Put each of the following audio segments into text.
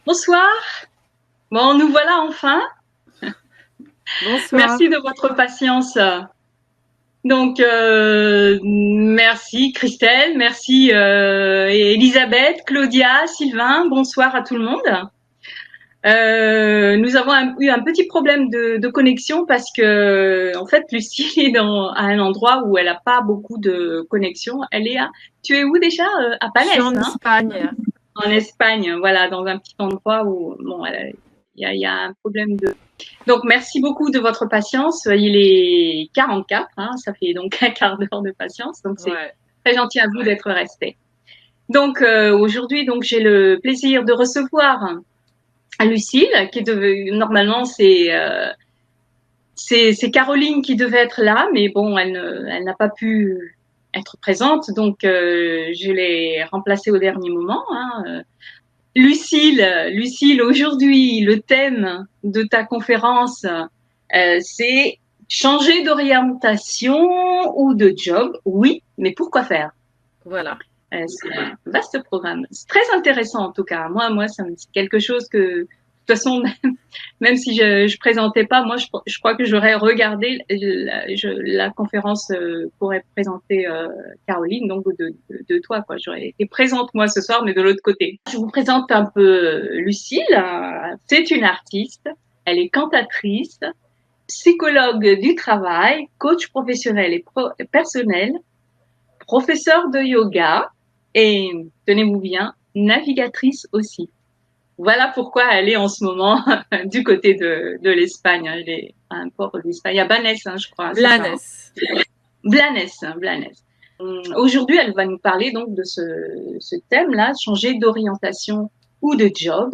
Bonsoir. Bon, nous voilà enfin. Bonsoir. Merci de votre patience. Donc, merci Christelle, merci Elisabeth, Claudia, Sylvain. Bonsoir à tout le monde. Nous avons eu un petit problème de connexion parce que, en fait, Lucie est à un endroit où elle n'a pas beaucoup de connexion. Tu es où déjà? À Je suis Palès, en hein? Espagne. En Espagne, voilà, dans un petit endroit où, bon, il y a un problème de. Donc, merci beaucoup de votre patience. Il est 44, hein, ça fait donc un quart d'heure de patience. Donc, c'est Ouais. très gentil à vous d'être resté. Donc, aujourd'hui, donc, j'ai le plaisir de recevoir Lucille, qui est normalement, c'est Caroline qui devait être là, mais bon, elle n'a pas pu être présente. Donc, je l'ai remplacée au dernier moment, hein. Lucille, aujourd'hui, le thème de ta conférence, c'est changer d'orientation ou de job. Oui, mais pourquoi faire? Voilà. C'est un vaste programme. C'est très intéressant en tout cas. Moi, c'est quelque chose que, de toute façon, même si je présentais pas, moi, je crois que j'aurais regardé la conférence qu'aurait présentée Caroline, donc de toi, quoi. J'aurais été présente moi ce soir, mais de l'autre côté. Je vous présente un peu Lucille. C'est une artiste. Elle est cantatrice, psychologue du travail, coach professionnel et personnel, professeure de yoga et, tenez-vous bien, navigatrice aussi. Voilà pourquoi elle est en ce moment du côté de l'Espagne. Elle est à un port d'Espagne, à Blanes, hein, je crois, c'est ça. Hein. Blanes. Blanes, Blanes. Aujourd'hui, elle va nous parler donc de ce thème-là, changer d'orientation ou de job.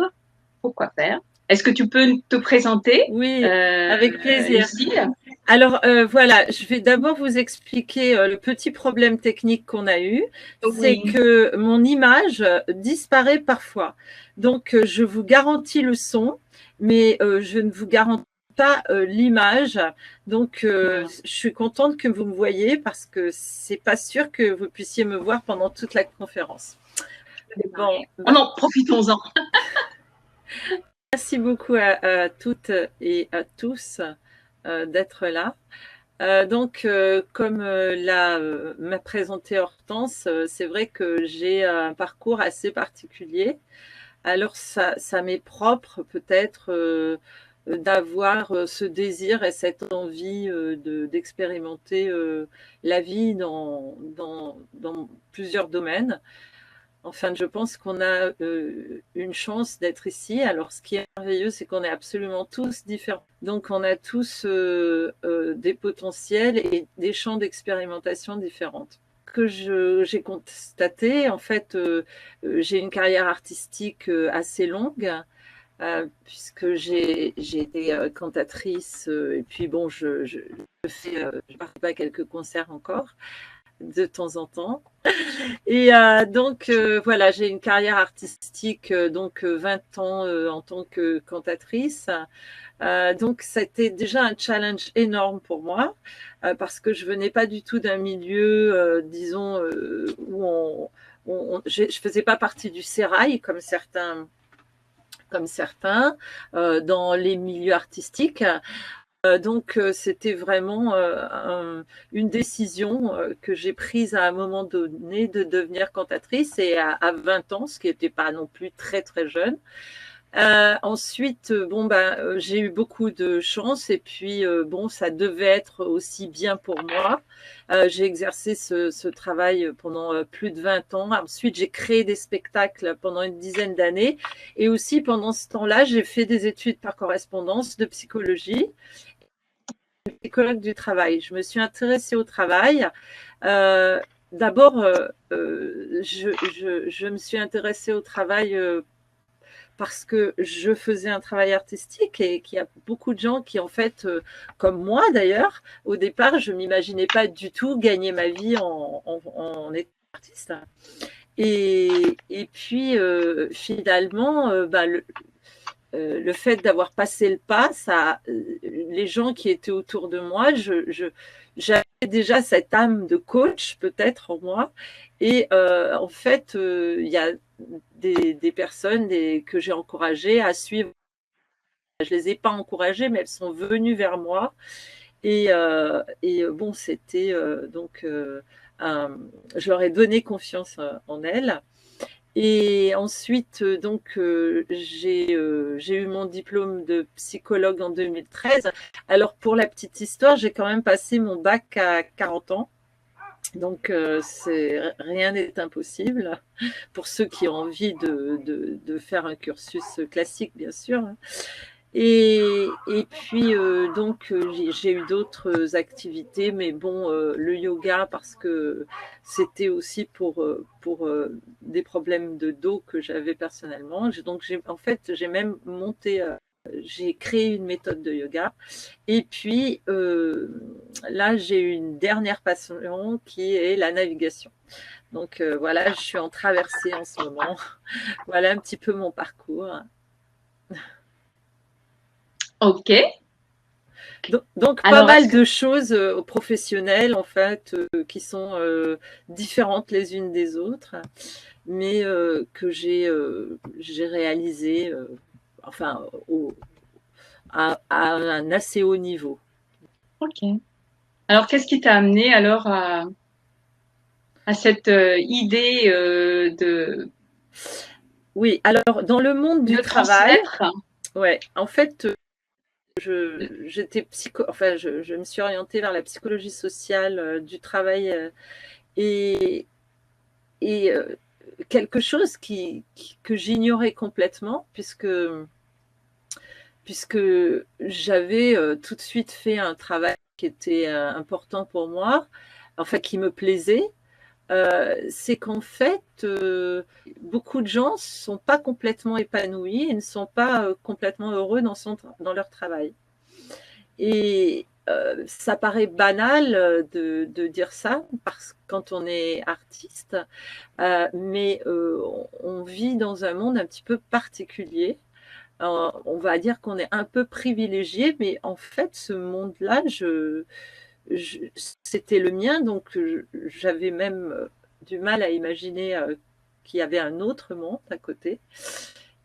Pourquoi faire? Est-ce que tu peux te présenter, Oui, avec plaisir. Lucille? Alors voilà, je vais d'abord vous expliquer le petit problème technique qu'on a eu. C'est Oui. que mon image disparaît parfois. Donc je vous garantis le son, mais je ne vous garantis pas l'image. Donc je suis contente que vous me voyez parce que c'est pas sûr que vous puissiez me voir pendant toute la conférence. Bon, Oh non, profitons-en. merci beaucoup à toutes et à tous d'être là. Comme m'a présenté Hortense, c'est vrai que j'ai un parcours assez particulier. Alors, ça m'est propre peut-être d'avoir ce désir et cette envie d'expérimenter la vie dans plusieurs domaines. Enfin, je pense qu'on a une chance d'être ici. Alors, ce qui est merveilleux, c'est qu'on est absolument tous différents. Donc, on a tous des potentiels et des champs d'expérimentation différentes. Que j'ai constaté, en fait, j'ai une carrière artistique assez longue. Puisque j'ai été cantatrice et puis bon, je participe à quelques concerts encore de temps en temps. Et voilà, j'ai une carrière artistique, 20 ans en tant que cantatrice. Donc, c'était déjà un challenge énorme pour moi parce que je venais pas du tout d'un milieu, disons, où je faisais pas partie du sérail comme certains dans les milieux artistiques. Donc, c'était vraiment une décision que j'ai prise à un moment donné de devenir cantatrice et à 20 ans, ce qui n'était pas non plus très, très jeune. Ensuite, j'ai eu beaucoup de chance et puis bon, ça devait être aussi bien pour moi. J'ai exercé ce travail pendant plus de 20 ans. Ensuite, j'ai créé des spectacles pendant une dizaine d'années et aussi pendant ce temps-là, j'ai fait des études par correspondance de psychologie, psychologue du travail. Je me suis intéressée au travail. D'abord, je me suis intéressée au travail parce que je faisais un travail artistique et qu'il y a beaucoup de gens qui, en fait, comme moi d'ailleurs, au départ, je ne m'imaginais pas du tout gagner ma vie en étant artiste. Et puis, finalement, le fait d'avoir passé le pas, les gens qui étaient autour de moi, j'avais déjà cette âme de coach peut-être en moi. Et en fait, il y a des personnes que j'ai encouragées à suivre. Je les ai pas encouragées, mais elles sont venues vers moi. Et bon, c'était donc, je leur ai donné confiance en elles. Et ensuite, donc, j'ai eu mon diplôme de psychologue en 2013. Alors, pour la petite histoire, j'ai quand même passé mon bac à 40 ans. Donc, rien n'est impossible pour ceux qui ont envie de faire un cursus classique, bien sûr. Et puis, donc, j'ai eu d'autres activités, mais bon, le yoga, parce que c'était aussi pour des problèmes de dos que j'avais personnellement. Donc, en fait, j'ai même monté, j'ai créé une méthode de yoga. Et puis, là, j'ai eu une dernière passion qui est la navigation. Donc, voilà, je suis en traversée en ce moment. Voilà un petit peu mon parcours. Ok. Donc pas Alors, est-ce mal que de choses professionnelles, en fait, qui sont différentes les unes des autres, mais que j'ai réalisées, enfin, à un assez haut niveau. Ok. Alors, qu'est-ce qui t'a amené alors à cette idée Oui, alors dans le monde du de travail, transmettre? ouais, en fait, j'étais enfin, je me suis orientée vers la psychologie sociale du travail et, et quelque chose que j'ignorais complètement, puisque j'avais tout de suite fait un travail qui était important pour moi, enfin qui me plaisait. C'est qu'en fait, beaucoup de gens ne sont pas complètement épanouis et ne sont pas complètement heureux dans leur travail. Et ça paraît banal de dire ça parce que quand on est artiste, mais on vit dans un monde un petit peu particulier. On va dire qu'on est un peu privilégié, mais en fait, ce monde-là, c'était le mien, donc j'avais même du mal à imaginer qu'il y avait un autre monde à côté.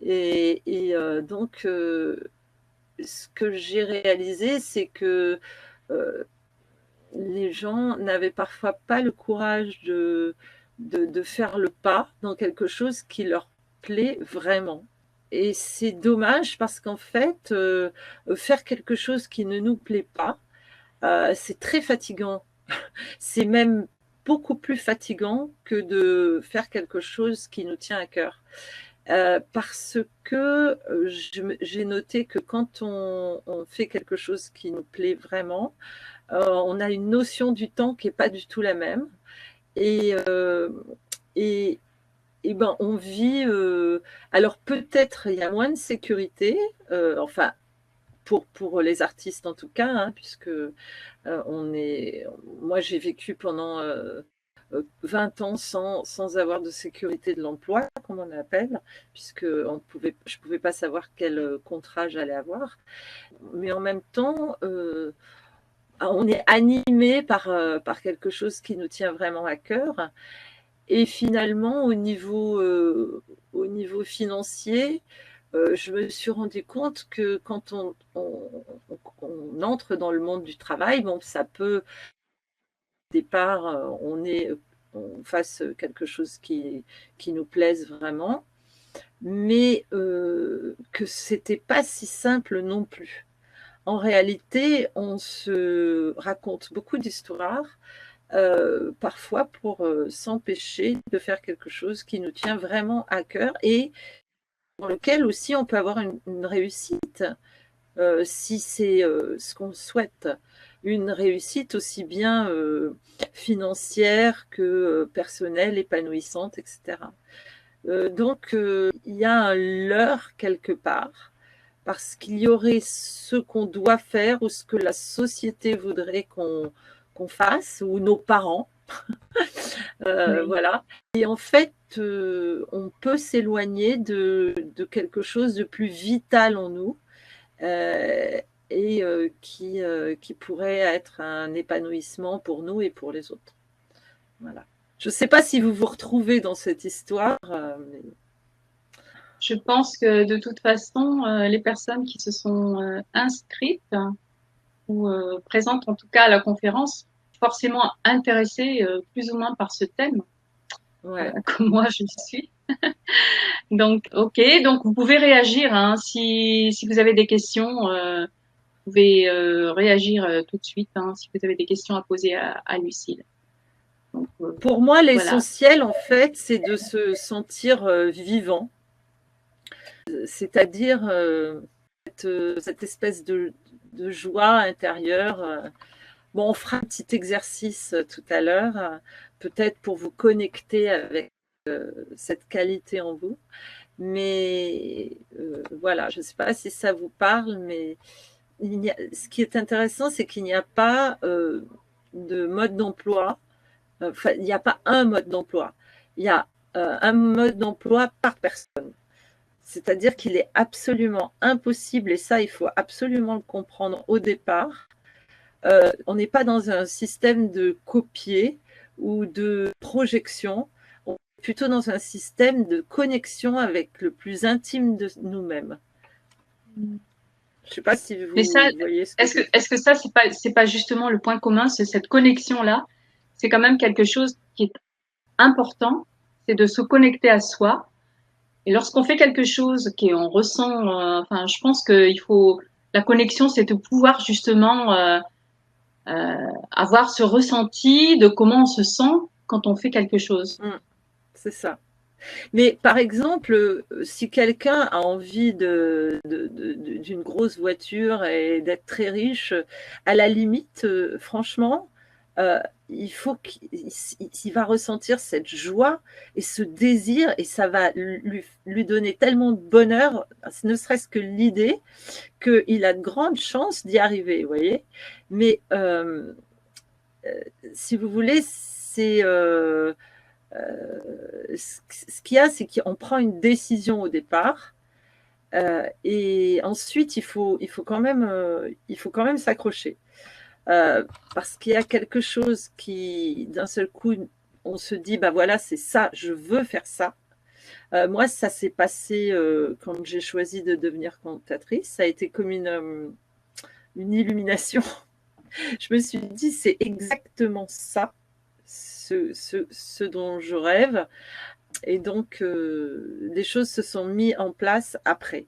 Et donc, ce que j'ai réalisé, c'est que euh, les gens n'avaient parfois pas le courage de faire le pas dans quelque chose qui leur plaît vraiment. Et c'est dommage parce qu'en fait, faire quelque chose qui ne nous plaît pas, c'est très fatigant. C'est même beaucoup plus fatigant que de faire quelque chose qui nous tient à cœur. Parce que j'ai noté que quand on fait quelque chose qui nous plaît vraiment, on a une notion du temps qui n'est pas du tout la même. Et, et, et ben, on vit. Alors, peut-être il y a moins de sécurité, enfin, pour les artistes en tout cas, hein, puisque moi, j'ai vécu pendant 20 ans sans avoir de sécurité de l'emploi, comme on appelle, puisque je ne pouvais pas savoir quel contrat j'allais avoir. Mais en même temps, on est animé par quelque chose qui nous tient vraiment à cœur. Et finalement, au niveau financier, je me suis rendu compte que quand on entre dans le monde du travail, bon, ça peut, au départ, on fasse quelque chose qui nous plaise vraiment, mais que c'était pas si simple non plus. En réalité, on se raconte beaucoup d'histoires, parfois pour s'empêcher de faire quelque chose qui nous tient vraiment à cœur et dans lequel aussi on peut avoir une réussite, si c'est ce qu'on souhaite. Une réussite aussi bien financière que personnelle, épanouissante, etc. Donc, il y a un leurre quelque part, parce qu'il y aurait ce qu'on doit faire ou ce que la société voudrait qu'on fasse, ou nos parents. Oui. Voilà. Et en fait, on peut s'éloigner de quelque chose de plus vital en nous euh, et qui pourrait être un épanouissement pour nous et pour les autres. Voilà. Je ne sais pas si vous vous retrouvez dans cette histoire. Mais... Je pense que de toute façon, les personnes qui se sont inscrites ou présentes en tout cas à la conférence, forcément intéressées plus ou moins par ce thème, Ouais. comme moi je le suis. Donc, ok, donc vous pouvez réagir hein, si vous avez des questions, vous pouvez réagir tout de suite hein, si vous avez des questions à poser à Lucille. Donc, Pour moi, voilà. l'essentiel, en fait, c'est de se sentir vivant, c'est-à-dire cette espèce de joie intérieure. Bon, on fera un petit exercice tout à l'heure, peut-être pour vous connecter avec cette qualité en vous. Mais voilà, je ne sais pas si ça vous parle, mais ce qui est intéressant, c'est qu'il n'y a pas de mode d'emploi. Enfin, il n'y a pas un mode d'emploi. Il y a un mode d'emploi par personne. C'est-à-dire qu'il est absolument impossible, et ça, il faut absolument le comprendre au départ. On n'est pas dans un système de copier ou de projection, on est plutôt dans un système de connexion avec le plus intime de nous-mêmes. Je ne sais pas si Mais ça, vous voyez ce que je veux dire. est-ce que ça, c'est pas justement le point commun, c'est cette connexion-là. C'est quand même quelque chose qui est important, c'est de se connecter à soi. Et lorsqu'on fait quelque chose qu'on ressent, enfin, je pense qu'il faut, la connexion, c'est de pouvoir justement avoir ce ressenti de comment on se sent quand on fait quelque chose. C'est ça. Mais par exemple, si quelqu'un a envie d'une grosse voiture et d'être très riche, à la limite, franchement, euh, il faut qu'il va ressentir cette joie et ce désir et ça va lui donner tellement de bonheur, ne serait-ce que l'idée qu'il a de grandes chances d'y arriver, vous voyez. Mais si vous voulez, c'est ce qu'il y a, c'est qu'on prend une décision au départ et ensuite il faut quand même s'accrocher parce qu'il y a quelque chose qui, d'un seul coup, on se dit, bah voilà, c'est ça, je veux faire ça. Moi, ça s'est passé quand j'ai choisi de devenir cantatrice. Ça a été comme une illumination. Je me suis dit, c'est exactement ça, ce dont je rêve. Et donc, les choses se sont mises en place après.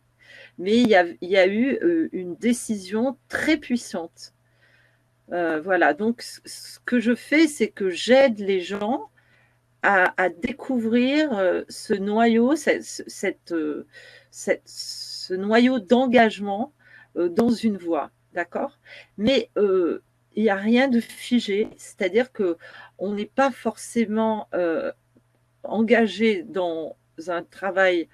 Mais il y a eu une décision très puissante. Voilà, donc ce que je fais, c'est que j'aide les gens à découvrir ce noyau, ce noyau d'engagement dans une voie, d'accord. Mais il n'y a rien de figé, c'est-à-dire qu'on n'est pas forcément engagé dans un travail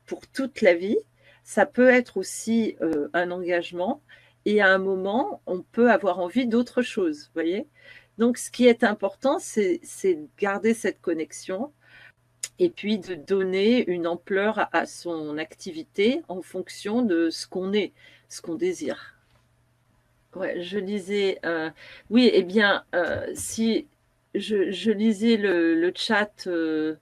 pour toute la vie. Ça peut être aussi un engagement et à un moment, on peut avoir envie d'autre chose, vous voyez. Donc, ce qui est important, c'est de garder cette connexion et puis de donner une ampleur à son activité en fonction de ce qu'on est, ce qu'on désire. Ouais, je lisais, oui, eh bien, si je lisais le chat de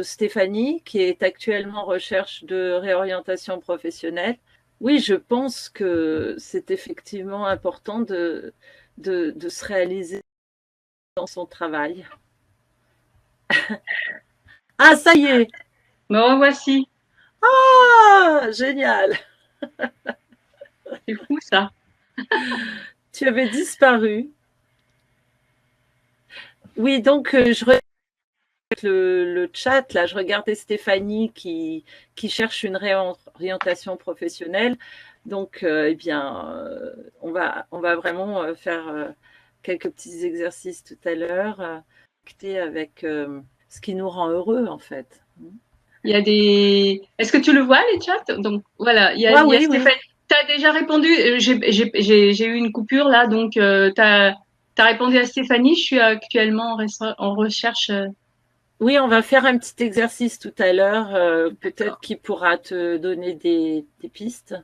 Stéphanie, qui est actuellement en recherche de réorientation professionnelle. Oui, je pense que c'est effectivement important de se réaliser dans son travail. Ah, ça y est! Me revoici. Ah, génial! C'est fou ça. Tu avais disparu. Oui, donc je regarde le chat, là, je regardais Stéphanie qui cherche une réorientation professionnelle. Donc, eh bien, on va vraiment faire quelques petits exercices tout à l'heure, avec ce qui nous rend heureux, en fait. Il y a des. Est-ce que tu le vois les chats? Donc voilà, Ouais, il y a oui, oui. Stéphane. Tu as déjà répondu. J'ai eu une coupure là, donc tu as répondu à Stéphanie. Je suis actuellement en recherche. Oui, on va faire un petit exercice tout à l'heure, peut-être qu'il pourra te donner des pistes.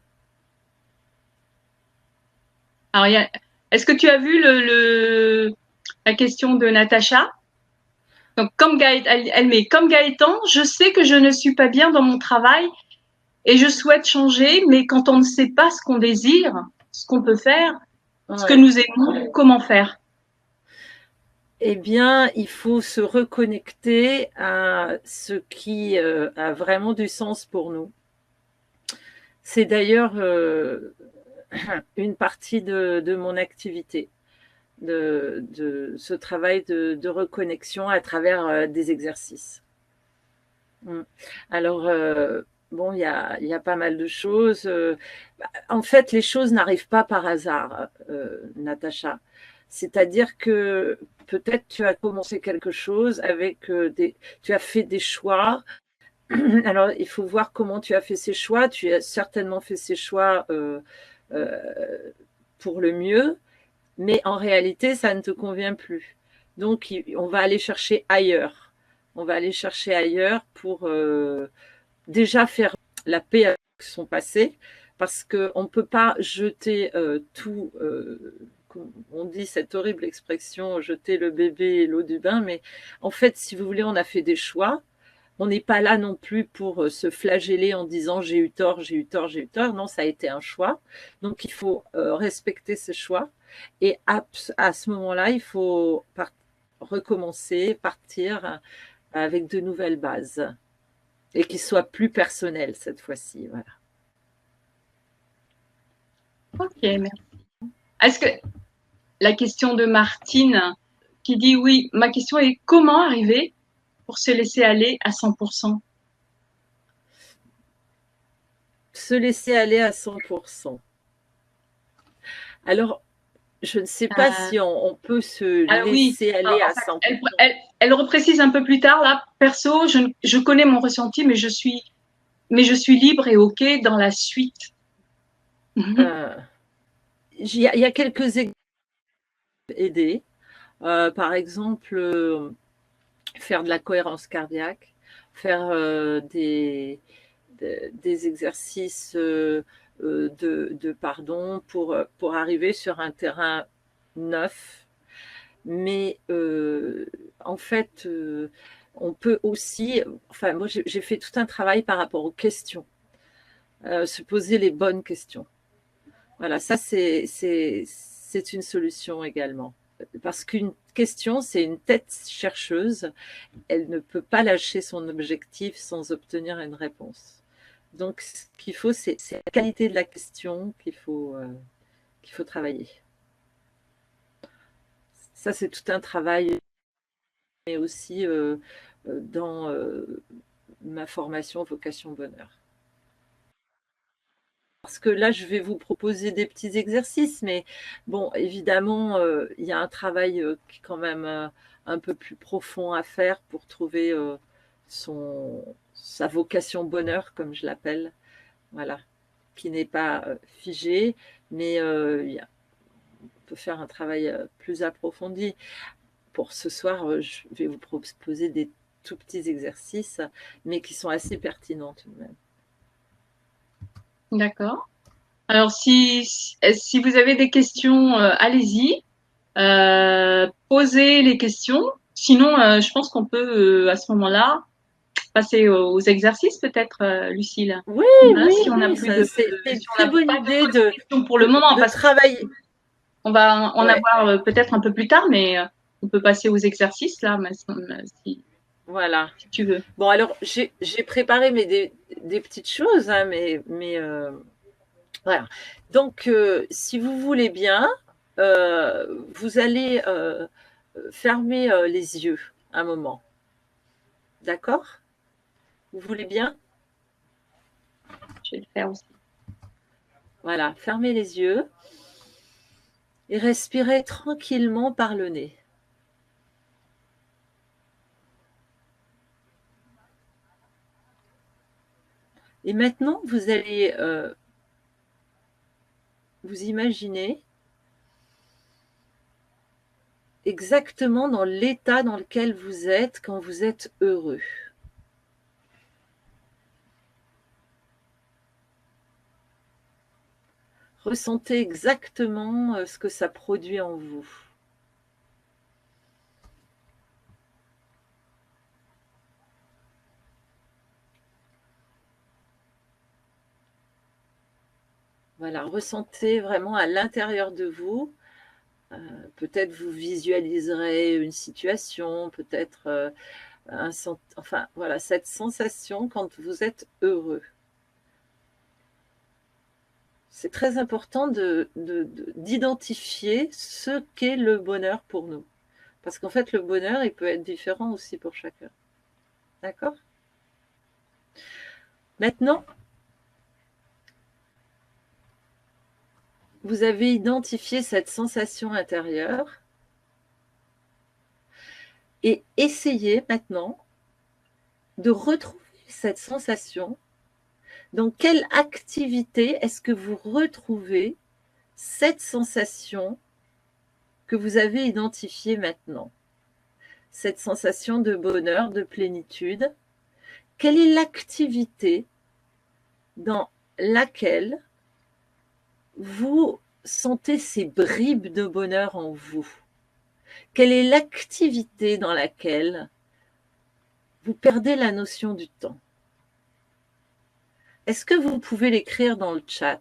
Alors, est-ce que tu as vu la question de Natacha? Donc, comme Gaëtan, elle met comme Gaëtan, je sais que je ne suis pas bien dans mon travail et je souhaite changer, mais quand on ne sait pas ce qu'on désire, ce qu'on peut faire, ce que Ouais. nous aimons, comment faire? Eh bien, il faut se reconnecter à ce qui a vraiment du sens pour nous. C'est d'ailleurs une partie de mon activité, de ce travail de reconnexion à travers des exercices. Alors, bon, il y a pas mal de choses. En fait, les choses n'arrivent pas par hasard, Natacha. C'est-à-dire que peut-être tu as commencé quelque chose avec tu as fait des choix. Alors, il faut voir comment tu as fait ces choix. Tu as certainement fait ces choix euh, pour le mieux, mais en réalité, ça ne te convient plus. Donc, on va aller chercher ailleurs. On va aller chercher ailleurs pour déjà faire la paix avec son passé, parce qu'on ne peut pas jeter tout, on dit cette horrible expression, jeter le bébé et l'eau du bain, mais en fait, si vous voulez, on a fait des choix. On n'est pas là non plus pour se flageller en disant j'ai eu tort, j'ai eu tort, j'ai eu tort. Non, ça a été un choix. Donc il faut respecter ce choix. Et à ce moment-là, il faut recommencer, partir avec de nouvelles bases et qui soit plus personnel cette fois-ci. Voilà. Ok, merci. Est-ce que la question de Martine qui dit oui, ma question est comment arriver pour se laisser aller à 100%? Se laisser aller à 100%. Alors, je ne sais pas si on peut se Alors oui, laisser aller en à fait, 100%. elle reprécise un peu plus tard, là, perso, je connais mon ressenti, mais je suis libre et ok dans la suite. Euh, il y a quelques exemples aidés. Par exemple, faire de la cohérence cardiaque, faire des exercices de pardon pour arriver sur un terrain neuf. Mais en fait, on peut aussi, enfin moi j'ai fait tout un travail par rapport aux questions, se poser les bonnes questions. Voilà, ça c'est une solution également. Parce qu'une question, c'est une tête chercheuse, elle ne peut pas lâcher son objectif sans obtenir une réponse. Donc, ce qu'il faut, c'est la qualité de la question qu'il faut travailler. Ça, c'est tout un travail, mais aussi dans ma formation Vocation Bonheur. Parce que là, je vais vous proposer des petits exercices, mais bon, évidemment, il y a un travail qui est quand même un peu plus profond à faire pour trouver sa vocation bonheur, comme je l'appelle, voilà, qui n'est pas figée, mais on peut faire un travail plus approfondi. Pour ce soir, je vais vous proposer des tout petits exercices, mais qui sont assez pertinents tout de même. D'accord. Alors, si vous avez des questions, allez-y, posez les questions. Sinon, je pense qu'on peut, à ce moment-là, passer aux exercices, peut-être, Lucille. Oui, Hein, oui, si on n'a oui, plus de, c'est une si on très n'a bonne pas idée d'autres questions pour le moment, de parce travailler. qu'on va en Ouais, avoir peut-être un peu plus tard, mais on peut passer aux exercices là, si, voilà. si tu veux. Bon, alors, j'ai préparé des petites choses, hein, mais voilà. Donc, si vous voulez bien, vous allez fermer les yeux un moment. D'accord? Vous voulez bien? Je vais le faire aussi. Voilà, fermez les yeux et respirez tranquillement par le nez. Et maintenant, vous allez vous imaginer exactement dans l'état dans lequel vous êtes quand vous êtes heureux. Ressentez exactement ce que ça produit en vous. Voilà, ressentez vraiment à l'intérieur de vous. Peut-être vous visualiserez une situation, peut-être enfin voilà, cette sensation quand vous êtes heureux. C'est très important d'identifier ce qu'est le bonheur pour nous. Parce qu'en fait, le bonheur, il peut être différent aussi pour chacun. D'accord? Maintenant, vous avez identifié cette sensation intérieure et essayez maintenant de retrouver cette sensation. Dans quelle activité est-ce que vous retrouvez cette sensation que vous avez identifiée maintenant? Cette sensation de bonheur, de plénitude. Quelle est l'activité dans laquelle vous sentez ces bribes de bonheur en vous? Quelle est l'activité dans laquelle vous perdez la notion du temps? Est-ce que vous pouvez l'écrire dans le chat?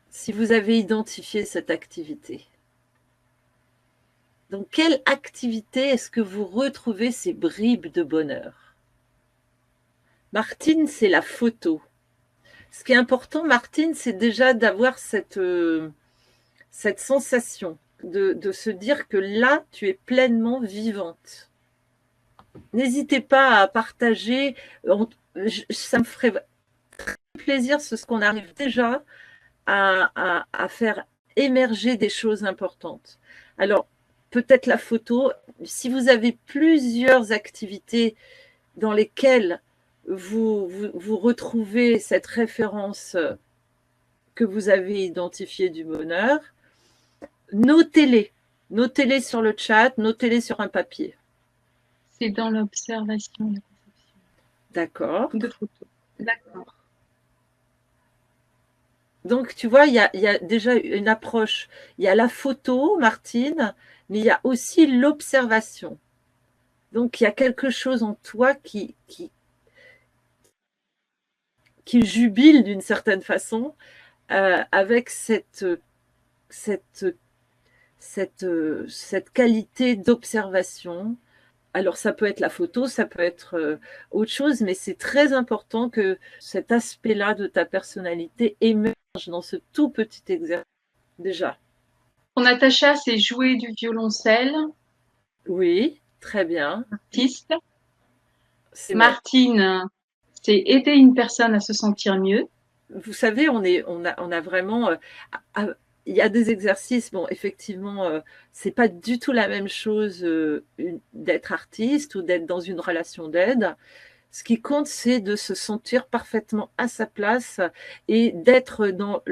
Si vous avez identifié cette activité. Dans quelle activité est-ce que vous retrouvez ces bribes de bonheur? Martine, c'est la photo. Ce qui est important, Martine, c'est déjà d'avoir cette sensation, de se dire que là, tu es pleinement vivante. N'hésitez pas à partager, ça me ferait très plaisir, ce qu'on arrive déjà à faire émerger des choses importantes. Alors, peut-être la photo, si vous avez plusieurs activités dans lesquelles vous retrouvez cette référence que vous avez identifiée du bonheur, notez-les. Notez-les sur le chat, notez-les sur un papier. C'est dans l'observation, la conception. D'accord. De photos. D'accord. Donc, tu vois, il y a déjà une approche. Il y a la photo, Martine, mais il y a aussi l'observation. Donc, il y a quelque chose en toi qui jubile d'une certaine façon avec cette qualité d'observation. Alors, ça peut être la photo, ça peut être autre chose, mais c'est très important que cet aspect-là de ta personnalité émerge dans ce tout petit exercice déjà. Natacha, c'est jouer du violoncelle. Oui, très bien. Artiste. Martine, c'est aider une personne à se sentir mieux. Vous savez, on a vraiment... il y a des exercices, bon, effectivement, c'est pas du tout la même chose d'être artiste ou d'être dans une relation d'aide. Ce qui compte, c'est de se sentir parfaitement à sa place et d'être dans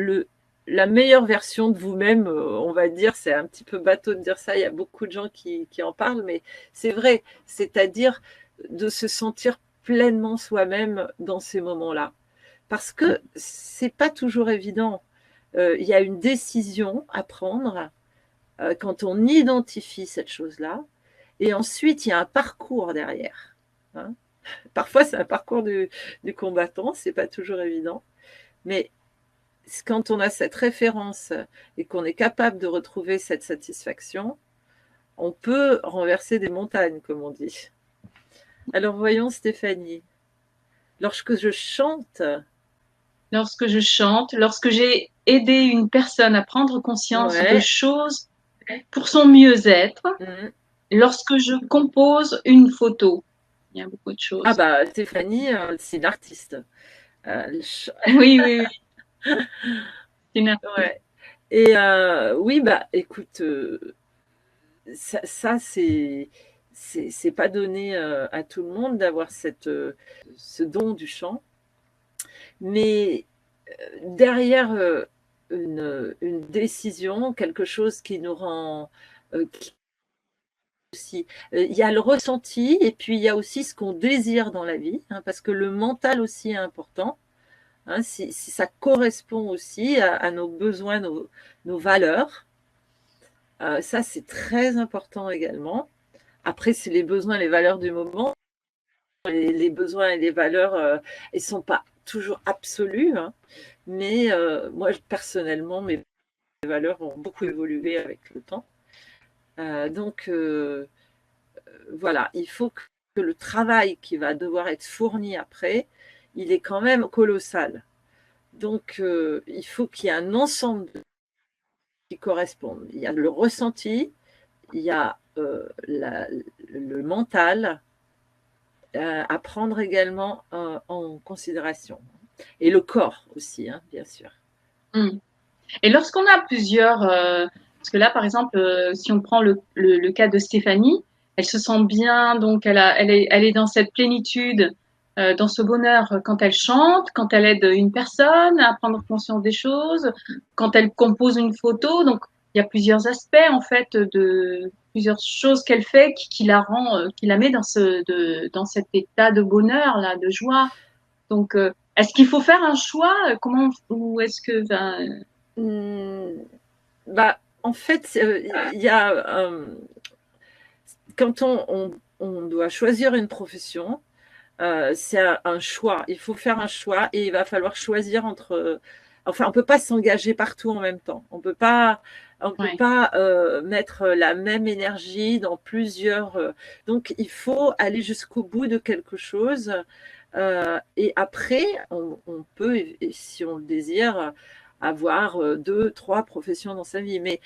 la meilleure version de vous-même, on va dire. C'est un petit peu bateau de dire ça, il y a beaucoup de gens qui en parlent, mais c'est vrai, c'est-à-dire de se sentir pleinement soi-même dans ces moments-là. Parce que c'est pas toujours évident. Il y a une décision à prendre quand on identifie cette chose-là, et ensuite il y a un parcours derrière. Hein. Parfois, c'est un parcours du combattant, c'est pas toujours évident, mais quand on a cette référence et qu'on est capable de retrouver cette satisfaction, on peut renverser des montagnes, comme on dit. Alors voyons, Stéphanie, lorsque je chante, lorsque j'ai aidé une personne à prendre conscience de ouais, choses pour son mieux-être, lorsque je compose une photo. Il y a beaucoup de choses. Ah bah Stéphanie, c'est une artiste. Oui, oui, oui. C'est une artiste. Ouais. Et oui, bah écoute, ça c'est pas donné à tout le monde d'avoir ce don du chant. Mais derrière une décision, quelque chose qui nous rend aussi, il y a le ressenti et puis il y a aussi ce qu'on désire dans la vie, hein, parce que le mental aussi est important. Hein, si ça correspond aussi à nos besoins, nos valeurs, ça c'est très important également. Après, c'est les besoins, les valeurs du moment. les besoins et les valeurs, ils sont pas toujours absolus, hein, mais moi, personnellement, mes valeurs ont beaucoup évolué avec le temps. Donc, voilà, il faut que le travail qui va devoir être fourni après, il est quand même colossal. Donc, il faut qu'il y ait un ensemble qui correspondent. Il y a le ressenti, il y a le mental à prendre également en considération. Et le corps aussi, hein, bien sûr. Et lorsqu'on a plusieurs, parce que là, par exemple, si on prend le cas de Stéphanie, elle se sent bien, donc elle est dans cette plénitude, dans ce bonheur quand elle chante, quand elle aide une personne à prendre conscience des choses, quand elle compose une photo. Donc, il y a plusieurs aspects en fait de plusieurs choses qu'elle fait qui la rend, qui la met dans cet état de bonheur là, de joie. Donc, est-ce qu'il faut faire un choix? Comment ou est-ce que Bah, en fait, il y a quand on doit choisir une profession, c'est un choix. Il faut faire un choix et il va falloir choisir entre. Enfin, on peut pas s'engager partout en même temps. On peut pas ouais. mettre la même énergie dans plusieurs. Donc, il faut aller jusqu'au bout de quelque chose. Et après, on peut, si on le désire, avoir deux, trois professions dans sa vie. Mais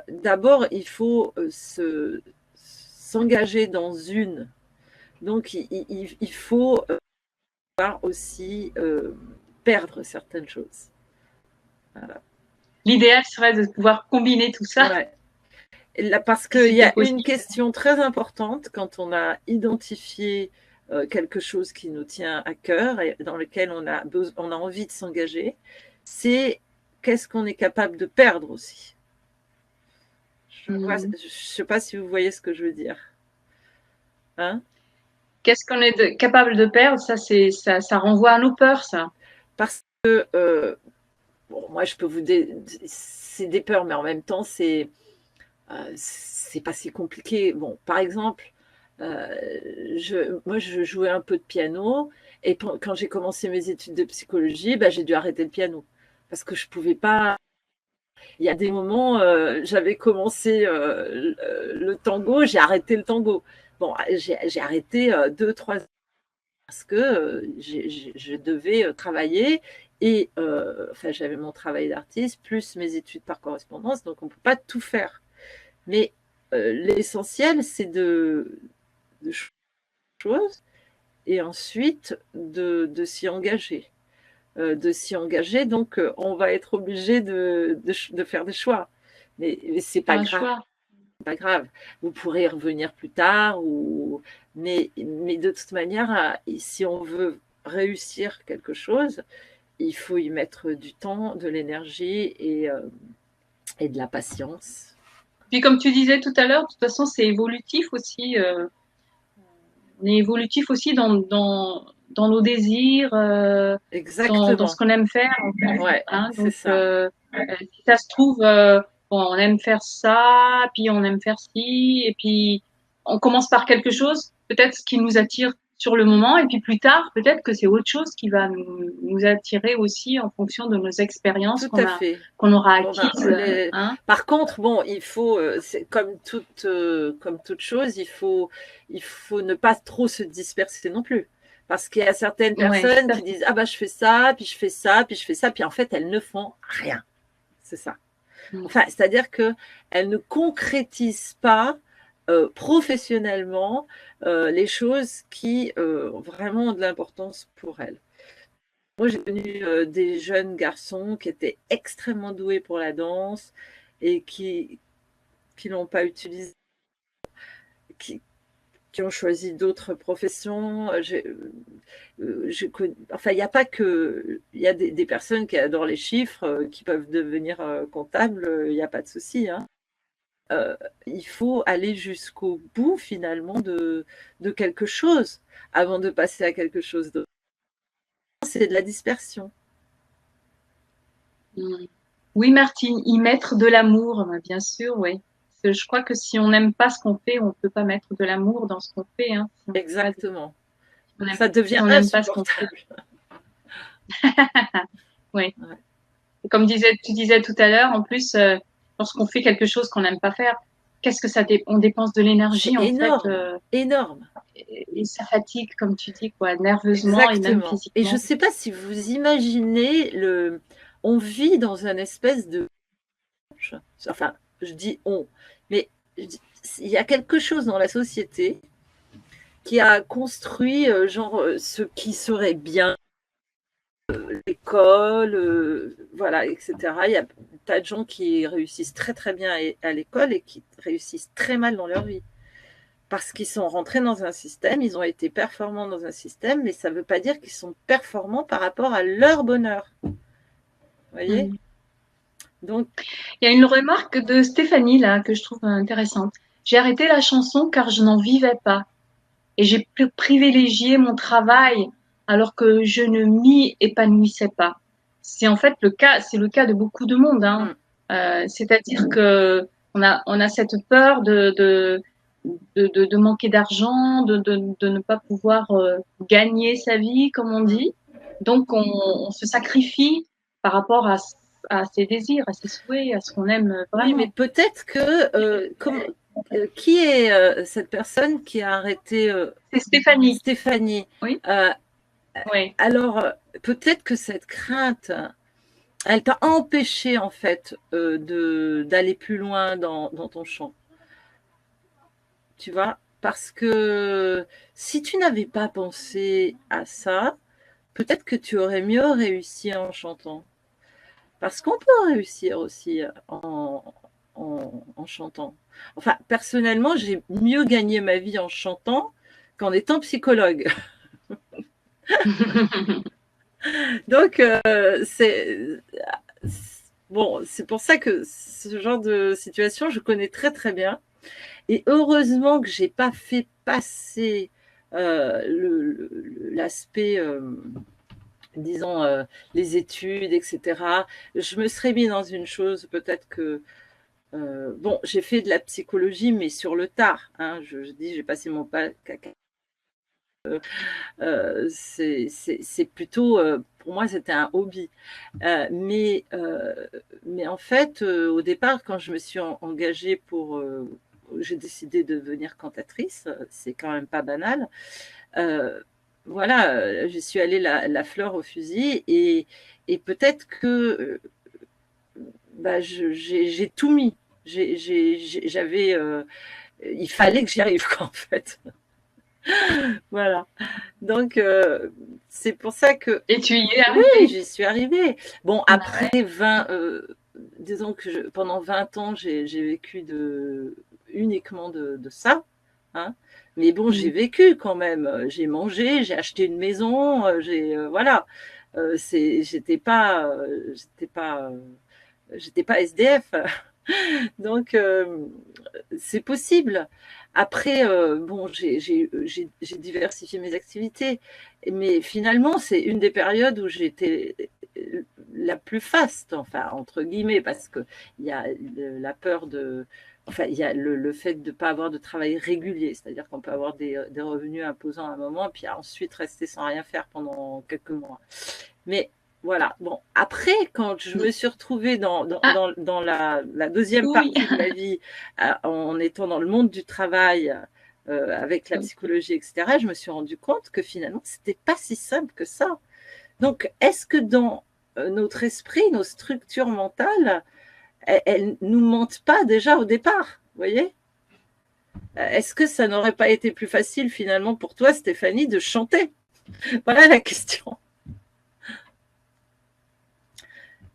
d'abord, il faut s'engager dans une. Donc, il faut aussi perdre certaines choses. Voilà. L'idéal serait de pouvoir combiner tout ça, Ouais. Là, parce si qu'il y c'était a une possible. question très importante quand on a identifié quelque chose qui nous tient à cœur et dans lequel on a envie de s'engager, c'est qu'est-ce qu'on est capable de perdre aussi. Je ne sais pas si vous voyez ce que je veux dire. Hein? Qu'est-ce qu'on est capable de perdre? Ça renvoie à nos peurs, ça. Parce que bon, moi, je peux vous c'est des peurs, mais en même temps, c'est pas si compliqué. Bon, par exemple, moi, je jouais un peu de piano et quand j'ai commencé mes études de psychologie, bah, j'ai dû arrêter le piano parce que je pouvais pas. Il y a des moments, j'avais commencé le tango, j'ai arrêté le tango. Bon, j'ai arrêté 2, 3 ans parce que je devais travailler et enfin, j'avais mon travail d'artiste plus mes études par correspondance, donc on ne peut pas tout faire. Mais l'essentiel, c'est de choses et ensuite de s'y engager. Donc on va être obligé de faire des choix. Mais c'est Faire pas un grave. choix. Pas grave. Vous pourrez y revenir plus tard, mais de toute manière, si on veut réussir quelque chose, il faut y mettre du temps, de l'énergie et de la patience. Puis comme tu disais tout à l'heure, de toute façon, c'est évolutif aussi. On est évolutif aussi dans nos désirs, dans ce Exactement. qu'on aime faire. En fait, Ouais, hein. c'est Donc, ça. si ça se trouve, bon, on aime faire ça, puis on aime faire ci, et puis on commence par quelque chose, peut-être ce qui nous attire sur le moment, et puis plus tard, peut-être que c'est autre chose qui va nous attirer aussi en fonction de nos expériences Tout à fait. qu'on aura Qu'on a acquises, hein. Par contre, bon, il faut, c'est comme toute chose, il faut ne pas trop se disperser non plus. Parce qu'il y a certaines Ouais, personnes tout à qui fait. disent, ah bah je fais ça, puis je fais ça, puis je fais ça, puis en fait elles ne font rien. C'est ça. Mm. Enfin, c'est-à-dire qu'elles ne concrétisent pas professionnellement les choses qui vraiment ont de l'importance pour elles. Moi, j'ai connu des jeunes garçons qui étaient extrêmement doués pour la danse et qui l'ont pas utilisé, qui, qui ont choisi d'autres professions. Enfin, il n'y a pas que. Il y a des personnes qui adorent les chiffres, qui peuvent devenir comptables, il n'y a pas de souci. Hein. Il faut aller jusqu'au bout, finalement, de quelque chose avant de passer à quelque chose d'autre. C'est de la dispersion. Mm. Oui, Martine, y mettre de l'amour, bien sûr, oui. Parce que je crois que si on n'aime pas ce qu'on fait, on peut pas mettre de l'amour dans ce qu'on fait, hein. Si on fait pas Exactement. Ça devient si on n'aime pas ce qu'on fait. insupportable. Oui. Ouais. Comme tu disais tout à l'heure, en plus, lorsqu'on fait quelque chose qu'on n'aime pas faire, qu'est-ce que on dépense de C'est l'énergie en fait, énorme, énorme. et ça fatigue, comme tu dis, quoi, nerveusement et même Exactement. Et je ne physiquement. sais pas si vous imaginez, on vit dans un espèce de... Enfin, je dis on, mais il y a quelque chose dans la société qui a construit genre ce qui serait bien, l'école, voilà, etc. Il y a un tas de gens qui réussissent très très bien à l'école et qui réussissent très mal dans leur vie. Parce qu'ils sont rentrés dans un système, ils ont été performants dans un système, mais ça ne veut pas dire qu'ils sont performants par rapport à leur bonheur. Vous voyez? Donc, il y a une remarque de Stéphanie là que je trouve intéressante. J'ai arrêté la chanson car je n'en vivais pas et j'ai privilégié mon travail alors que je ne m'y épanouissais pas. C'est en fait c'est le cas de beaucoup de monde, hein. C'est-à-dire que on a cette peur de manquer d'argent, de ne pas pouvoir gagner sa vie, comme on dit. Donc, on se sacrifie par rapport à ses désirs, à ses souhaits, à ce qu'on aime oui, mais vraiment. peut-être que qui est cette personne qui a arrêté C'est Stéphanie. Stéphanie? Oui, Euh, oui. alors, peut-être que cette crainte, elle t'a empêché en fait d'aller plus loin dans ton chant. Tu vois? Parce que si tu n'avais pas pensé à ça, peut-être que tu aurais mieux réussi en chantant. Parce qu'on peut réussir aussi en chantant. Enfin, personnellement, j'ai mieux gagné ma vie en chantant qu'en étant psychologue. Donc, bon, c'est pour ça que ce genre de situation, je connais très très bien. Et heureusement que j'ai pas fait passer l'aspect, disons, les études, etc. Je me serais mis dans une chose, peut-être que bon, j'ai fait de la psychologie, mais sur le tard. Hein, je dis, j'ai passé mon bac à c'est plutôt, pour moi, c'était un hobby. Mais en fait, au départ, quand je me suis engagée j'ai décidé de devenir cantatrice, c'est quand même pas banal. Euh, voilà, j'y suis allée la fleur au fusil et peut-être que bah, j'ai tout mis. J'avais, il fallait que j'y arrive, quoi, en fait. Voilà. Donc, c'est pour ça que, Et tu y es oui, arrivée. j'y suis arrivée. Bon, Ah après ouais. 20, disons que pendant 20 ans, j'ai vécu uniquement de ça. Hein. Mais bon, j'ai Mm. vécu quand même. J'ai mangé, j'ai acheté une maison, voilà. J'étais pas SDF. Donc, c'est possible. Après, bon, j'ai diversifié mes activités, mais finalement, c'est une des périodes où j'étais la plus faste, enfin, entre guillemets, parce qu'il y a la peur de. Enfin, il y a le fait de ne pas avoir de travail régulier, c'est-à-dire qu'on peut avoir des revenus imposants à un moment, puis ensuite rester sans rien faire pendant quelques mois. Mais voilà. Bon, après, quand je me suis retrouvée Ah dans la deuxième oui. partie de ma vie, en étant dans le monde du travail, avec la psychologie, etc., je me suis rendu compte que finalement, c'était pas si simple que ça. Donc, est-ce que dans notre esprit, nos structures mentales, elles nous mentent pas déjà au départ, vous voyez? Est-ce que ça n'aurait pas été plus facile finalement pour toi, Stéphanie, de chanter? Voilà la question.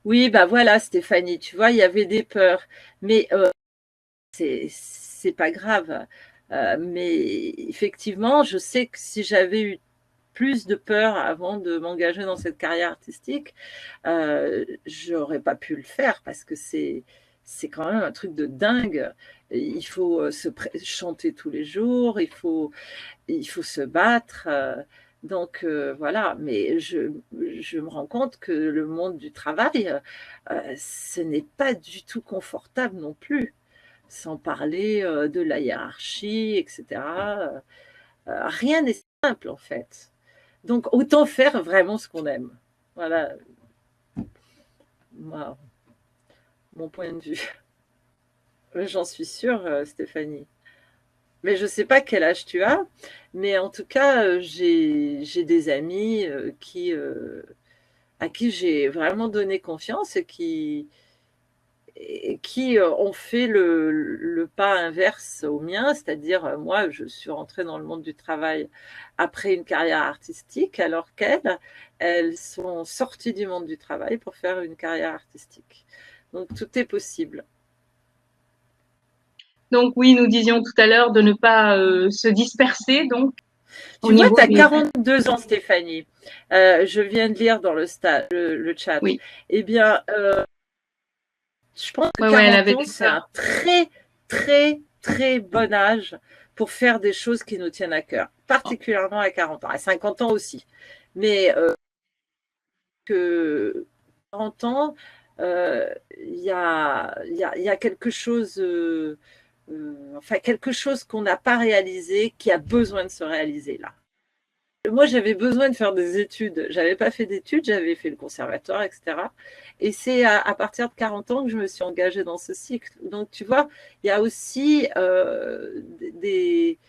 Oui, bah voilà, Stéphanie, tu vois, il y avait des peurs, mais c'est pas grave. Mais effectivement, je sais que si j'avais eu plus de peur avant de m'engager dans cette carrière artistique, j'aurais pas pu le faire parce que c'est quand même un truc de dingue. Il faut chanter tous les jours, il faut se battre. Donc voilà, mais je me rends compte que le monde du travail, ce n'est pas du tout confortable non plus, sans parler de la hiérarchie, etc. Rien n'est simple en fait. Donc autant faire vraiment ce qu'on aime. Voilà, moi, mon point de vue. J'en suis sûre, Stéphanie. Mais je ne sais pas quel âge tu as, mais en tout cas, j'ai des amis à qui j'ai vraiment donné confiance et qui ont fait le pas inverse au mien, c'est-à-dire moi, je suis rentrée dans le monde du travail après une carrière artistique, alors qu'elles, elles sont sorties du monde du travail pour faire une carrière artistique. Donc tout est possible. Donc oui, nous disions tout à l'heure de ne pas se disperser, donc au Tu vois, niveau tu as des... 42 ans, Stéphanie. Je viens de lire dans le chat. Oui, Eh bien, je pense que ouais, ouais, elle 40 avait ans, c'est peur. un très, très, très bon âge pour faire des choses qui nous tiennent à cœur, particulièrement à 40 ans, à 50 ans aussi. Mais que 40 ans, il y a quelque chose, enfin quelque chose qu'on n'a pas réalisé, qui a besoin de se réaliser là. Moi, j'avais besoin de faire des études. J'avais pas fait d'études, j'avais fait le conservatoire, etc. Et c'est à partir de 40 ans que je me suis engagée dans ce cycle. Donc, tu vois, il y a aussi des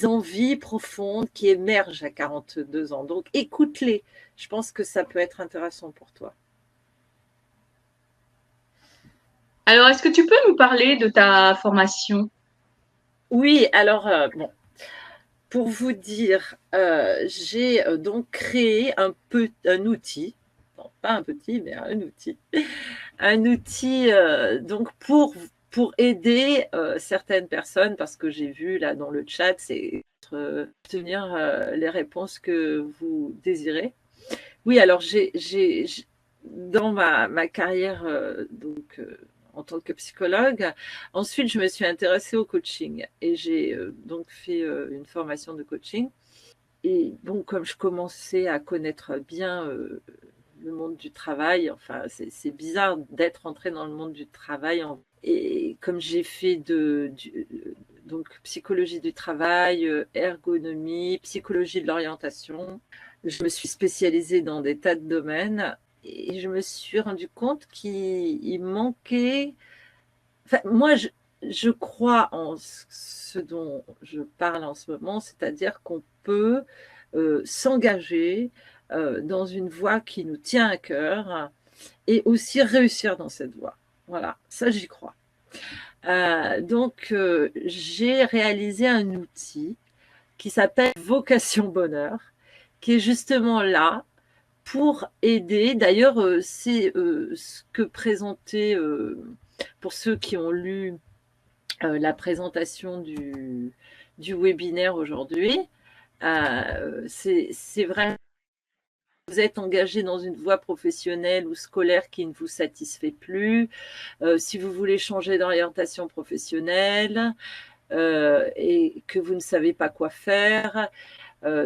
envies profondes qui émergent à 42 ans. Donc, écoute-les. Je pense que ça peut être intéressant pour toi. Alors, est-ce que tu peux nous parler de ta formation? Oui, alors, bon, pour vous dire, j'ai donc créé un outil, non, pas un petit, mais un outil donc pour aider certaines personnes, parce que j'ai vu là dans le chat, c'est obtenir les réponses que vous désirez. Oui, alors dans ma carrière en tant que psychologue, ensuite je me suis intéressée au coaching et j'ai donc fait une formation de coaching. Et bon, comme je commençais à connaître bien le monde du travail, enfin c'est bizarre d'être entrée dans le monde du travail. Et comme j'ai fait donc psychologie du travail, ergonomie, psychologie de l'orientation, je me suis spécialisée dans des tas de domaines et je me suis rendu compte qu'il manquait. Enfin, moi, je crois en ce dont je parle en ce moment, c'est-à-dire qu'on peut s'engager dans une voie qui nous tient à cœur et aussi réussir dans cette voie. Voilà, ça j'y crois. Donc, j'ai réalisé un outil qui s'appelle Vocation Bonheur, qui est justement là pour aider. D'ailleurs, c'est ce que présentait, pour ceux qui ont lu la présentation du webinaire aujourd'hui, c'est vrai. Vous êtes engagé dans une voie professionnelle ou scolaire qui ne vous satisfait plus, si vous voulez changer d'orientation professionnelle et que vous ne savez pas quoi faire,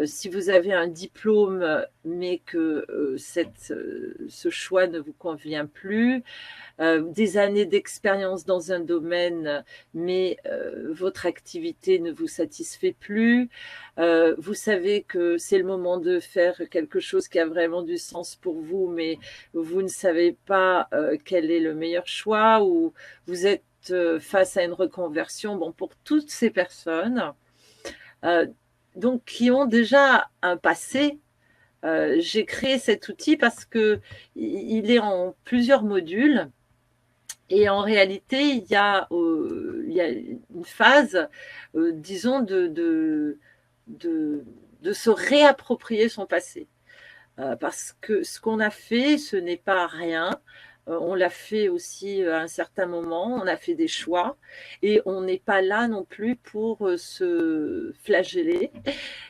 si vous avez un diplôme mais que ce choix ne vous convient plus, des années d'expérience dans un domaine, mais votre activité ne vous satisfait plus. Vous savez que c'est le moment de faire quelque chose qui a vraiment du sens pour vous, mais vous ne savez pas quel est le meilleur choix, ou vous êtes face à une reconversion. Bon, pour toutes ces personnes, donc qui ont déjà un passé, j'ai créé cet outil parce que il est en plusieurs modules. Et en réalité, il y a une phase, disons, de se réapproprier son passé. Parce que ce qu'on a fait, ce n'est pas rien. On l'a fait aussi à un certain moment, on a fait des choix et on n'est pas là non plus pour se flageller,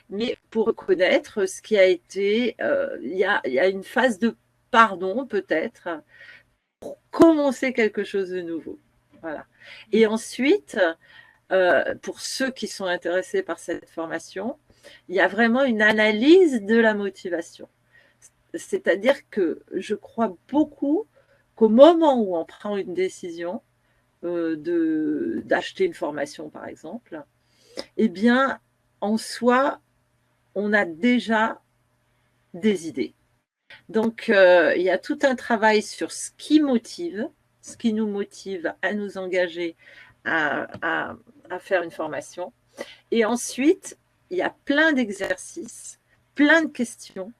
mais pour reconnaître ce qui a été. Il y a une phase de pardon peut-être, commencer quelque chose de nouveau. Voilà. Et ensuite, pour ceux qui sont intéressés par cette formation, il y a vraiment une analyse de la motivation. C'est-à-dire que je crois beaucoup qu'au moment où on prend une décision d'acheter une formation, par exemple, eh bien, en soi, on a déjà des idées. Donc, il y a tout un travail sur ce qui nous motive à nous engager à faire une formation. Et ensuite, il y a plein d'exercices, plein de questions.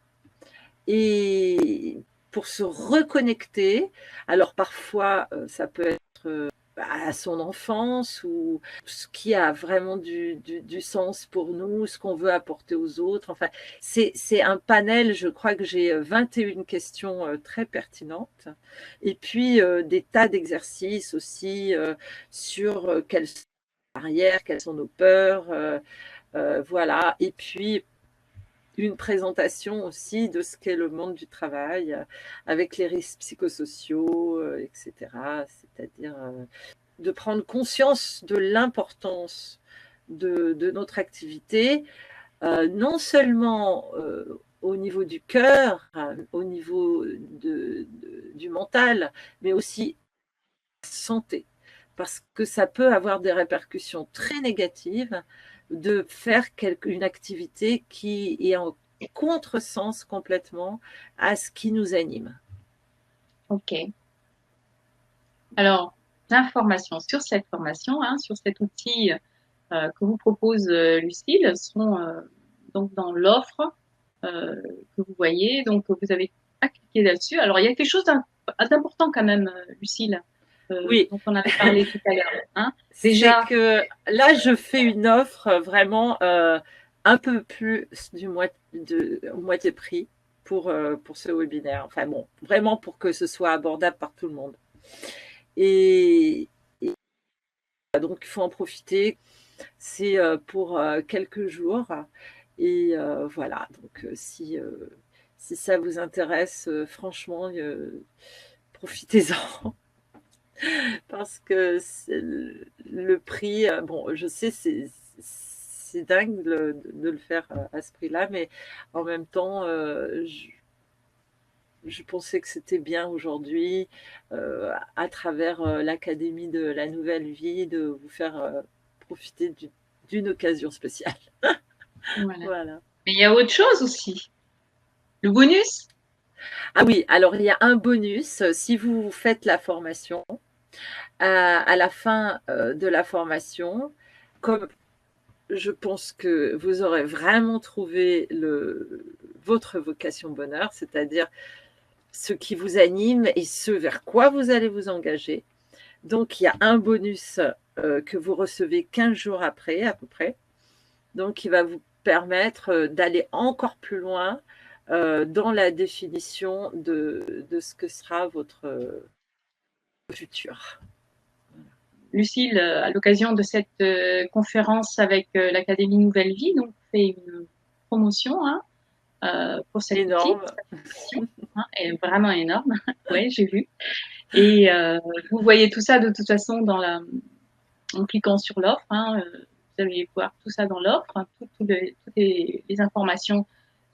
Et pour se reconnecter, alors parfois, ça peut être à son enfance ou ce qui a vraiment du sens pour nous, ce qu'on veut apporter aux autres. Enfin, c'est un panel, je crois que j'ai 21 questions très pertinentes. Et puis, des tas d'exercices aussi sur quelles sont nos barrières, quelles sont nos peurs. Voilà. Et puis, une présentation aussi de ce qu'est le monde du travail avec les risques psychosociaux, etc. C'est-à-dire de prendre conscience de l'importance de notre activité, non seulement au niveau du cœur, au niveau du mental, mais aussi santé, parce que ça peut avoir des répercussions très négatives de faire une activité qui est en contresens complètement à ce qui nous anime. Ok. Alors, l'information sur cette formation, sur cet outil que vous propose Lucille, sont donc dans l'offre que vous voyez. Donc, vous avez à cliquer là-dessus. Alors, il y a quelque chose d'important quand même, Lucille, Oui. dont on avait parlé tout à l'heure. Déjà, c'est que là, je fais une offre vraiment un peu plus moitié prix pour ce webinaire. Enfin bon, vraiment pour que ce soit abordable par tout le monde. Et donc, il faut en profiter. C'est pour quelques jours. Et voilà, donc si ça vous intéresse, franchement, profitez-en. Parce que le prix, bon, je sais, c'est dingue de le faire à ce prix-là, mais en même temps, je pensais que c'était bien aujourd'hui, à travers l'Académie de la Nouvelle Vie, de vous faire profiter d'une occasion spéciale. Voilà. Mais il y a autre chose aussi. Le bonus? Ah oui, alors il y a un bonus si vous faites la formation. À la fin de la formation, comme je pense que vous aurez vraiment trouvé votre vocation bonheur, c'est-à-dire ce qui vous anime et ce vers quoi vous allez vous engager. Donc, il y a un bonus que vous recevez 15 jours après, à peu près. Donc, il va vous permettre d'aller encore plus loin dans la définition de ce que sera votre futur. Lucille, à l'occasion de cette conférence avec l'Académie Nouvelle Vie, donc fait une promotion pour cet énorme. Outil, est vraiment énorme. Oui, j'ai vu. Et vous voyez tout ça de toute façon en cliquant sur l'offre. Vous allez voir tout ça dans l'offre, toutes les informations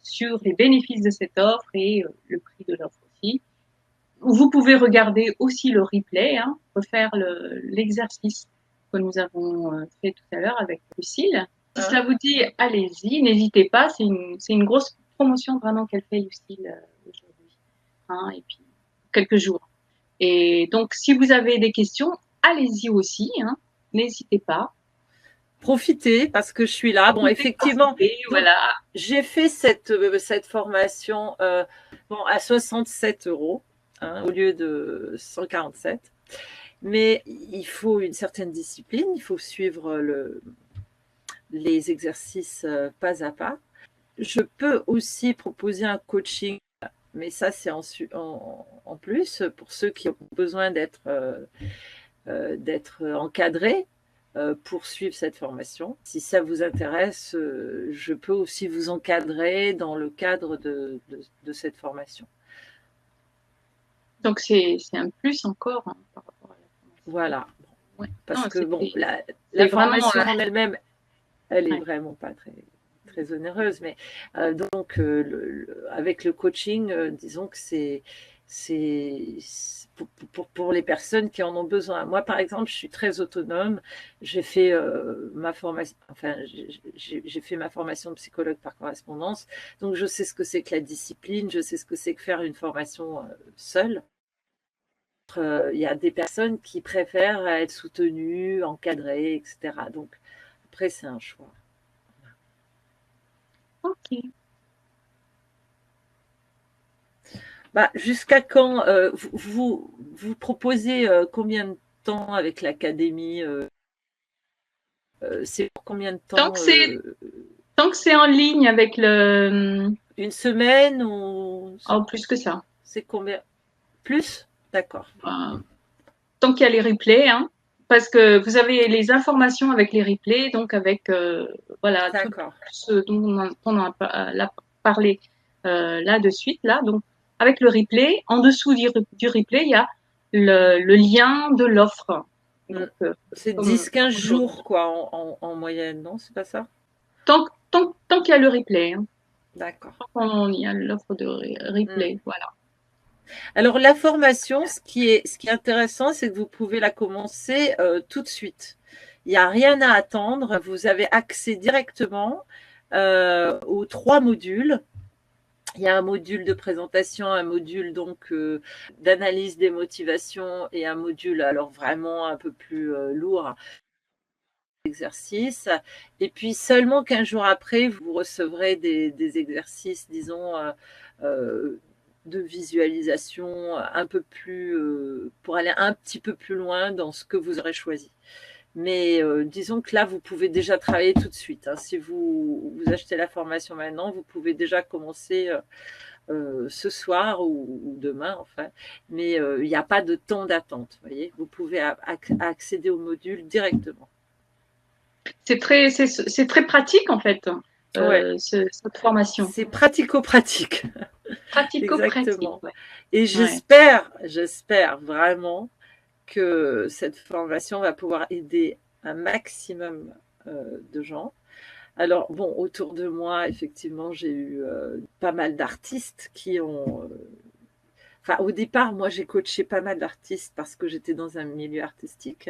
sur les bénéfices de cette offre et le prix de l'offre aussi. Vous pouvez regarder aussi le replay, refaire l'exercice que nous avons fait tout à l'heure avec Lucille. Si cela vous dit, allez-y, n'hésitez pas. C'est une grosse promotion vraiment qu'elle fait Lucille aujourd'hui, et puis quelques jours. Et donc, si vous avez des questions, allez-y aussi, n'hésitez pas. Profitez parce que je suis là. Bon, effectivement, voilà. J'ai fait cette formation à 67 € au lieu de 147. Mais il faut une certaine discipline, il faut suivre les exercices pas à pas. Je peux aussi proposer un coaching, mais ça c'est en plus pour ceux qui ont besoin d'être encadrés pour suivre cette formation. Si ça vous intéresse, je peux aussi vous encadrer dans le cadre de cette formation. Donc, c'est un plus encore par rapport à la formation. Voilà. Ouais. Parce que bon, la formation en elle-même, elle est vraiment pas très onéreuse. Mais donc, avec le coaching, disons que C'est pour les personnes qui en ont besoin. Moi, par exemple, je suis très autonome. J'ai fait ma formation, enfin, j'ai fait ma formation de psychologue par correspondance, donc je sais ce que c'est que la discipline, je sais ce que c'est que faire une formation seule. Il y a des personnes qui préfèrent être soutenues, encadrées, etc. Donc, après, c'est un choix. Ok. Bah, jusqu'à quand vous proposez combien de temps avec l'académie c'est pour combien de Tant temps que c'est tant que c'est en ligne avec le Une semaine ou oh, plus que ça. c'est combien? Plus? D'accord. Tant qu'il y a les replays, hein, parce que vous avez les informations avec les replays, donc avec voilà tout D'accord. ce dont on a parlé là de suite là. Donc avec le replay, en dessous du replay, il y a le lien de l'offre. Donc C'est comme 10-15 aujourd'hui. jours, quoi, en moyenne, non? C'est pas ça? Tant qu'il y a le replay, hein, D'accord. tant qu'il y a l'offre de replay, voilà. Alors, la formation, ce qui est intéressant, c'est que vous pouvez la commencer tout de suite. Il n'y a rien à attendre. Vous avez accès directement aux 3 modules. Il y a un module de présentation, un module donc d'analyse des motivations et un module alors vraiment un peu plus lourd, exercices. Et puis seulement 15 jours après, vous recevrez des exercices, disons, de visualisation un peu plus, pour aller un petit peu plus loin dans ce que vous aurez choisi. Mais disons que là, vous pouvez déjà travailler tout de suite. Hein. Si vous achetez la formation maintenant, vous pouvez déjà commencer ce soir ou demain, enfin. Mais il n'y a pas de temps d'attente. Voyez, vous pouvez accéder au module directement. C'est très pratique en fait, Ouais, cette formation. c'est pratico-pratique. Pratico-pratique, Exactement. ouais. Et Ouais. j'espère vraiment que cette formation va pouvoir aider un maximum de gens. Alors, bon, autour de moi, effectivement, j'ai eu pas mal d'artistes qui ont. Enfin, au départ, moi, j'ai coaché pas mal d'artistes parce que j'étais dans un milieu artistique.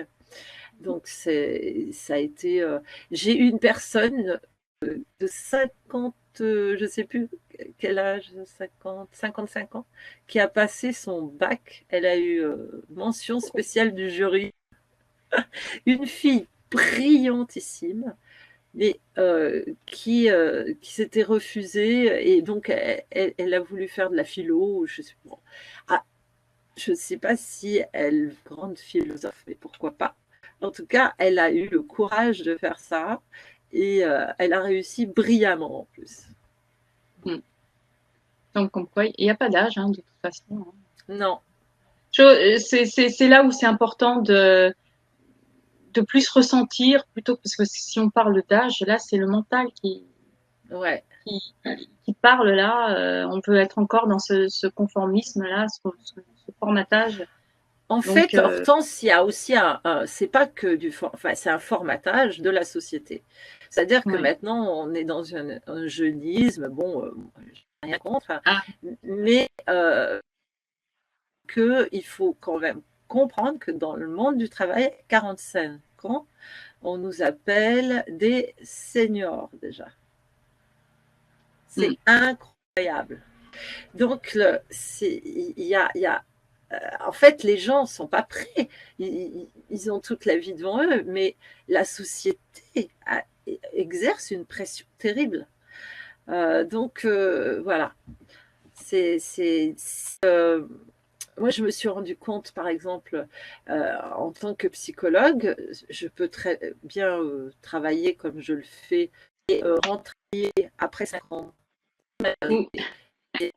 Donc, ça a été. J'ai eu une personne de 50, je ne sais plus quel âge, 50, 55 ans, qui a passé son bac. Elle a eu mention spéciale du jury. Une fille brillantissime, mais qui s'était refusée et donc elle a voulu faire de la philo. Bon. Ah, je ne sais pas si elle est grande philosophe, mais pourquoi pas. En tout cas, elle a eu le courage de faire ça et elle a réussi brillamment en plus. Mm. Donc, comme quoi, il n'y a pas d'âge, hein, de toute façon. Hein. Non, C'est là où c'est important de plus ressentir, plutôt parce que si on parle d'âge, là, c'est le mental ouais. qui, qui parle là. On peut être encore dans ce conformisme-là, ce formatage. En Donc, fait, Hortense, il y a aussi c'est pas que enfin, c'est un formatage de la société. C'est-à-dire que ouais. maintenant, on est dans un jeunisme, bon, j'ai rien contre, hein, Ah, mais qu'il faut quand même comprendre que dans le monde du travail, 45 ans, on nous appelle des seniors déjà. C'est mm. incroyable. Donc, il y a en fait, les gens ne sont pas prêts. Ils ont toute la vie devant eux, mais la société exerce une pression terrible. Donc, voilà. Moi, je me suis rendu compte, par exemple, en tant que psychologue, je peux très bien travailler comme je le fais et rentrer après 5 ans. Mm.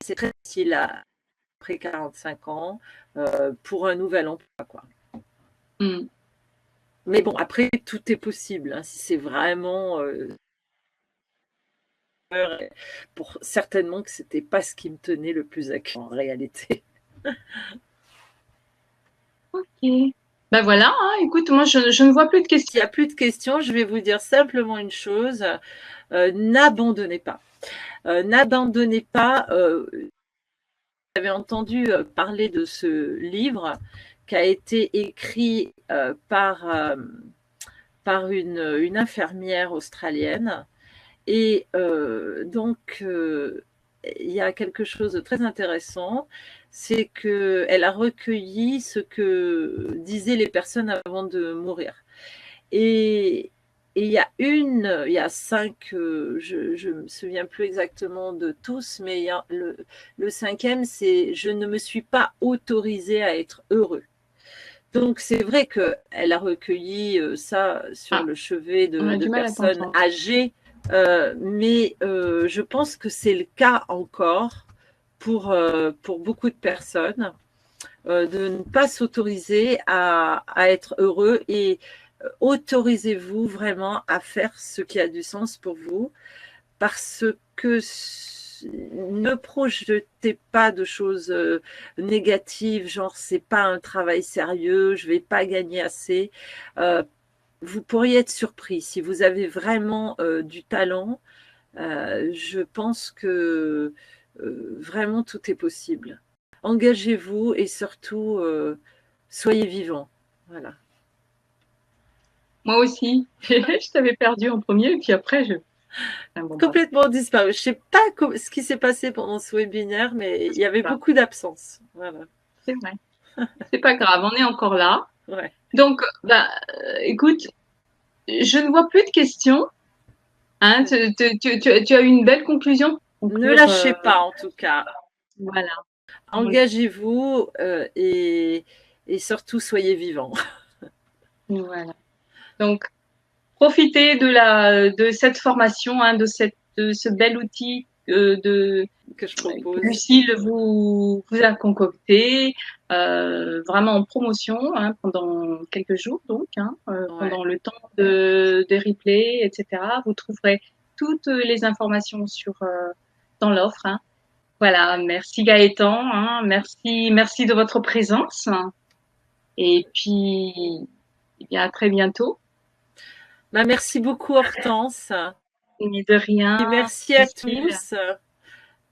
C'est très difficile après 45 ans pour un nouvel emploi, quoi. Mm. Mais bon, après, tout est possible. Hein, si c'est vraiment pour certainement que c'était pas ce qui me tenait le plus à cœur en réalité. Ok. Ben voilà, hein, écoute, moi, je ne vois plus de questions. S'il n'y a plus de questions, je vais vous dire simplement une chose n'abandonnez pas. N'abandonnez pas. avez entendu parler de ce livre qui a été écrit par une infirmière australienne. Et donc, il y a quelque chose de très intéressant, c'est qu'elle a recueilli ce que disaient les personnes avant de mourir. Et il y a 5, je ne me souviens plus exactement de tous, mais il y a le 5e, c'est « Je ne me suis pas autorisée à être heureux ». Donc, c'est vrai qu'elle a recueilli ça sur le chevet de personnes âgées, mais je pense que c'est le cas encore pour beaucoup de personnes, de ne pas s'autoriser à être heureux, et autorisez-vous vraiment à faire ce qui a du sens pour vous, parce que ne projetez pas de choses négatives, genre c'est pas un travail sérieux, je vais pas gagner assez. Vous pourriez être surpris si vous avez vraiment du talent. Je pense que vraiment tout est possible. Engagez-vous et surtout soyez vivant. Voilà. Moi aussi, je t'avais perdu en premier, et puis après, complètement disparu. Je ne sais pas ce qui s'est passé pendant ce webinaire, mais il y avait beaucoup d'absence. Voilà. C'est vrai. C'est pas grave, on est encore là. Ouais. Donc, écoute, je ne vois plus de questions. Hein, tu as eu une belle conclusion. Ne lâchez pas, en tout cas. Voilà. Engagez-vous et surtout soyez vivants. Voilà. Donc, profitez de cette formation, hein, de ce bel outil que je propose. Que Lucile vous a concocté, vraiment en promotion, hein, pendant quelques jours, donc, hein, pendant le temps des replays, etc. Vous trouverez toutes les informations dans l'offre. Hein. Voilà, merci Gaëtan, hein, merci de votre présence. Et puis, eh bien, à très bientôt. Merci beaucoup Hortense. Et de rien. Et merci à tous.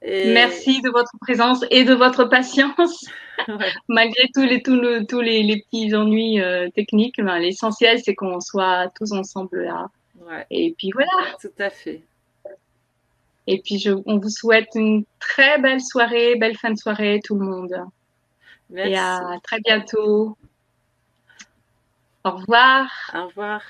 Et... Merci de votre présence et de votre patience. Malgré tous les petits ennuis techniques, l'essentiel, c'est qu'on soit tous ensemble là. Et puis voilà. Tout à fait. Et puis, on vous souhaite une très belle soirée, belle fin de soirée, tout le monde. Merci. Et à très bientôt. Au revoir. Au revoir.